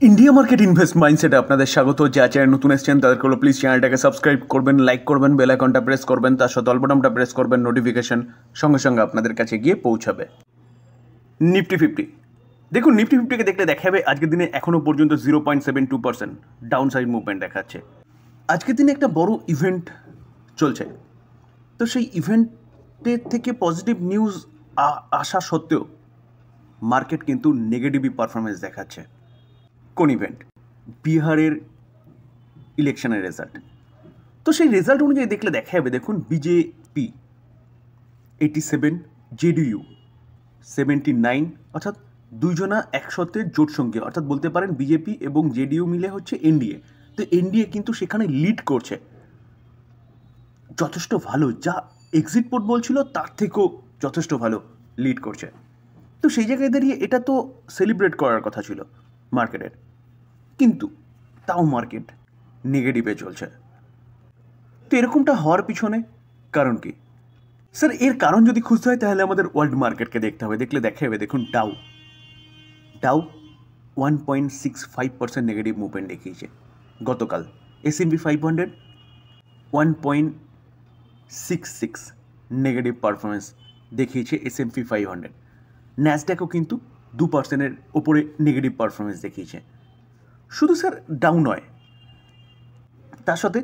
India market invest মাইন্ডসেটে আপনাদের স্বাগত। যা চ্যানেল নতুন এসেছেন তাদেরকে হলো প্লিজ চ্যানেলটাকে সাবস্ক্রাইব করবেন, লাইক করবেন, বেল আইকনটা প্রেস করবেন, তার সাথে অল বাটনটা প্রেস করবেন, নোটিফিকেশন সঙ্গে সঙ্গে আপনাদের কাছে গিয়ে পৌঁছাবে। নিফটি ফিফটি দেখুন, নিফটি ফিফটিকে দেখলে দেখা যাবে আজকের দিনে এখনও পর্যন্ত 0.72% ডাউন সাইড মুভমেন্ট দেখাচ্ছে। আজকের দিনে একটা বড় ইভেন্ট চলছে, তো সেই ইভেন্টের থেকে পজিটিভ নিউজ আসা সত্ত্বেও মার্কেট কিন্তু নেগেটিভ পারফরমেন্স দেখাচ্ছে। কোন ইভেন্ট? বিহারের ইলেকশনের রেজাল্ট। তো সেই রেজাল্ট অনুযায়ী দেখলে দেখা যাবে, দেখুন বিজেপি 87, জেডিইউ 79, অর্থাৎ দুইজনা একসাথে জোট সঙ্গে, অর্থাৎ বলতে পারেন বিজেপি এবং জেডিইউ মিলে হচ্ছে এনডিএ। তো এনডিএ কিন্তু সেখানে লিড করছে, যথেষ্ট ভালো, যা এক্সিট পোল বলছিল তার থেকেও যথেষ্ট ভালো লিড করছে। তো সেই জায়গায় দাঁড়িয়ে এটা তো সেলিব্রেট করার কথা ছিল মার্কেটের, কিন্তু তাও মার্কেট নেগেটিভে চলছে। তো এরকমটা হওয়ার পিছনে কারণ কি? স্যার, এর কারণ যদি খুঁজতে হয় তাহলে আমাদের ওয়ার্ল্ড মার্কেটকে দেখতে হবে। দেখলে দেখা যাবে, দেখুন ডাউ 1.65% নেগেটিভ মুভমেন্ট দেখিয়েছে গতকাল। S&P 500 1.66 নেগেটিভ পারফরমেন্স দেখিয়েছে S&P 500। ন্যাসড্যাকও কিন্তু 2%-এর ওপরে নেগেটিভ পারফরমেন্স দেখিয়েছে। শুধু স্যার ডাউন নয়, তার সাথে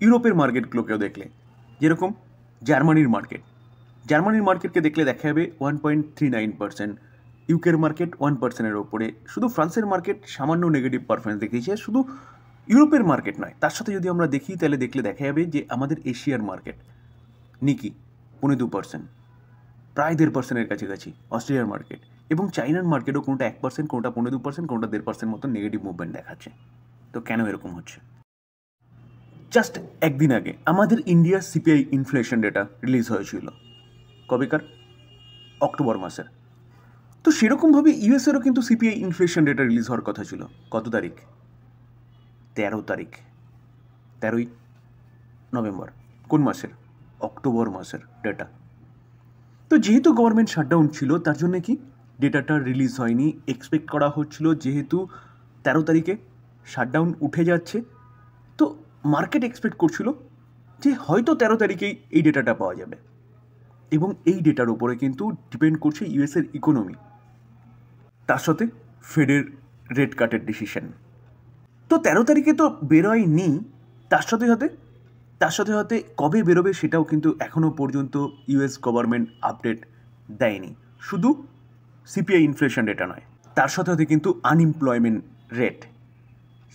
ইউরোপের মার্কেটগুলোকেও দেখলে, যেরকম জার্মানির মার্কেটকে দেখলে দেখা যাবে 1.39%, ইউকের মার্কেট 1%-এর ওপরে। শুধু ফ্রান্সের মার্কেট সামান্য নেগেটিভ পারফরমেন্স দেখিয়েছে। শুধু ইউরোপের মার্কেট নয়, তার সাথে যদি আমরা দেখি তাহলে দেখলে দেখা যাবে যে আমাদের এশিয়ার মার্কেট নিকি 2.2%, প্রায় 1.5%-এর কাছাকাছি অস্ট্রেলিয়ার মার্কেট, এবং চাইনার মার্কেটও কোনোটা 1%, কোনোটা 2.5%, কোনোটা 1.5% মতো নেগেটিভ মুভমেন্ট দেখাচ্ছে। তো কেন এরকম হচ্ছে? জাস্ট একদিন আগে আমাদের ইন্ডিয়ার সিপিআই ইনফ্লেশন ডেটা রিলিজ হয়েছিল। কবেকার? অক্টোবর মাসের। তো সেরকমভাবে ইউএসেরও কিন্তু সিপিআই ইনফ্লেশন ডেটা রিলিজ হওয়ার কথা ছিল। কত তারিখ? 13 তারিখ, 13ই নভেম্বর। কোন মাসের? অক্টোবর মাসের ডেটা। তো যেহেতু গভর্নমেন্ট শাটডাউন ছিল, তার জন্য কি ডেটাটা রিলিজ হয়নি। এক্সপেক্ট করা হচ্ছিল যেহেতু 13 তারিখে শাটডাউন উঠে যাচ্ছে, তো মার্কেট এক্সপেক্ট করছিল যে হয়তো 13 তারিখেই এই ডেটাটা পাওয়া যাবে, এবং এই ডেটার উপরে কিন্তু ডিপেন্ড করছে ইউএসের ইকোনমি, তার সাথে ফেডের রেট কাটের ডিসিশন। তো 13 তারিখে তো বেরোয়নি, তার সাথে কবে বেরোবে সেটাও কিন্তু এখনও পর্যন্ত ইউএস গভর্নমেন্ট আপডেট দেয়নি। শুধু সিপিআই ইনফ্লেশন ডেটা নয়, তার সাথে কিন্তু আনএমপ্লয়মেন্ট রেট,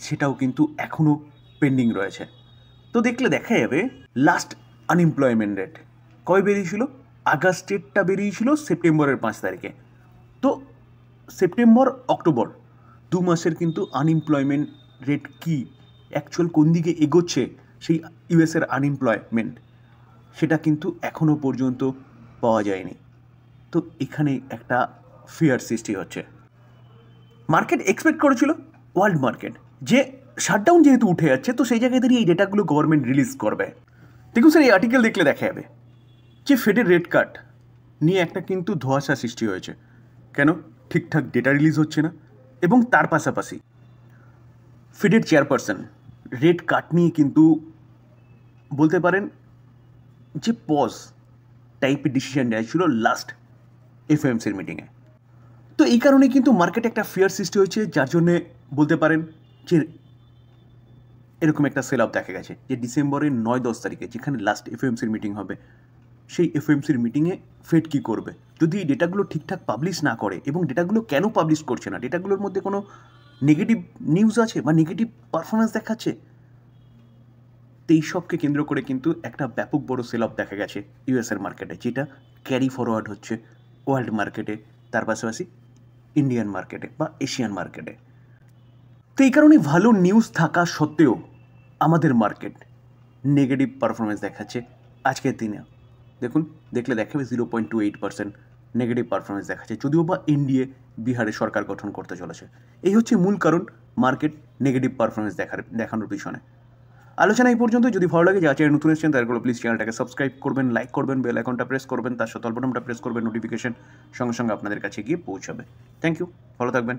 সেটাও কিন্তু এখনও পেন্ডিং রয়েছে। তো দেখলে দেখা যাবে লাস্ট আনএমপ্লয়মেন্ট রেট কবে বেরিয়েছিল? আগস্টেরটা বেরিয়েছিল সেপ্টেম্বরের 5 তারিখে। তো সেপ্টেম্বর অক্টোবর 2 মাসের কিন্তু আনএমপ্লয়মেন্ট রেট কি, অ্যাকচুয়াল কোন দিকে এগোচ্ছে সেই ইউএসের আনএমপ্লয়মেন্ট, সেটা কিন্তু এখনও পর্যন্ত পাওয়া যায়নি। তো এখানে একটা ফিয়ার সৃষ্টি হচ্ছে। মার্কেট এক্সপেক্ট করেছিল, ওয়ার্ল্ড মার্কেট, যে শাটডাউন যেহেতু উঠে যাচ্ছে, তো সেই জায়গায় দাঁড়িয়ে এই ডেটাগুলো গভর্নমেন্ট রিলিজ করবে। দেখুন স্যার, এই আর্টিকেল দেখলে দেখা যাবে যে ফেডের রেট কাট নিয়ে একটা কিন্তু ধোঁয়াশা সৃষ্টি হয়েছে। কেন? ঠিকঠাক ডেটা রিলিজ হচ্ছে না, এবং তার পাশাপাশি ফেডের চেয়ারপারসন রেট কাট নিয়ে কিন্তু বলতে পারেন যে পজ টাইপের ডিসিশন নেওয়া ছিল লাস্ট এফওএমসির মিটিংয়ে। তো এই কারণে কিন্তু মার্কেটে একটা ফিয়ার সৃষ্টি হয়েছে, যার জন্যে বলতে পারেন যে এরকম একটা সেল আপ দেখা গেছে যে ডিসেম্বরের 9-10 তারিখে যেখানে লাস্ট এফওএমসির মিটিং হবে, সেই এফওএমসির মিটিংয়ে ফেড কী করবে যদি এই ডেটাগুলো ঠিকঠাক পাবলিশ না করে, এবং ডেটাগুলো কেন পাবলিশ করছে না, ডেটাগুলোর মধ্যে কোনো নেগেটিভ নিউজ আছে বা নেগেটিভ পারফরমেন্স দেখাচ্ছে। তো এই সবকে কেন্দ্র করে কিন্তু একটা ব্যাপক বড় সেল আপ দেখা গেছে ইউএসের মার্কেটে, যেটা ক্যারি ফরওয়ার্ড হচ্ছে ওয়ার্ল্ড মার্কেটে, তার পাশাপাশি ইন্ডিয়ান মার্কেটে বা এশিয়ান মার্কেটে। তো এই কারণে ভালো নিউজ থাকা সত্ত্বেও আমাদের মার্কেট নেগেটিভ পারফরমেন্স দেখাচ্ছে আজকের দিনে। দেখুন, দেখলে দেখাবে 0.28% নেগেটিভ পারফরমেন্স দেখাচ্ছে, যদিও বা এনডিএ বিহারে সরকার গঠন করতে চলেছে। এই হচ্ছে মূল কারণ মার্কেট নেগেটিভ পারফরমেন্স দেখানোর পিছনে। আলোচনা এই পর্যন্ত। যদি ভালো লাগে, যা চ্যানেল নতুন এসেছেন তাদেরগুলো প্লিজ চ্যানেলটাকে সাবস্ক্রাইব করবেন, লাইক করবেন, বেল আইকনটা প্রেস করবেন, তার সাথে অল বাটনটা প্রেস করবেন, নোটিফিকেশন সঙ্গে সঙ্গে আপনাদের কাছে গিয়ে পৌঁছাবে। থ্যাংক ইউ, ভালো থাকবেন।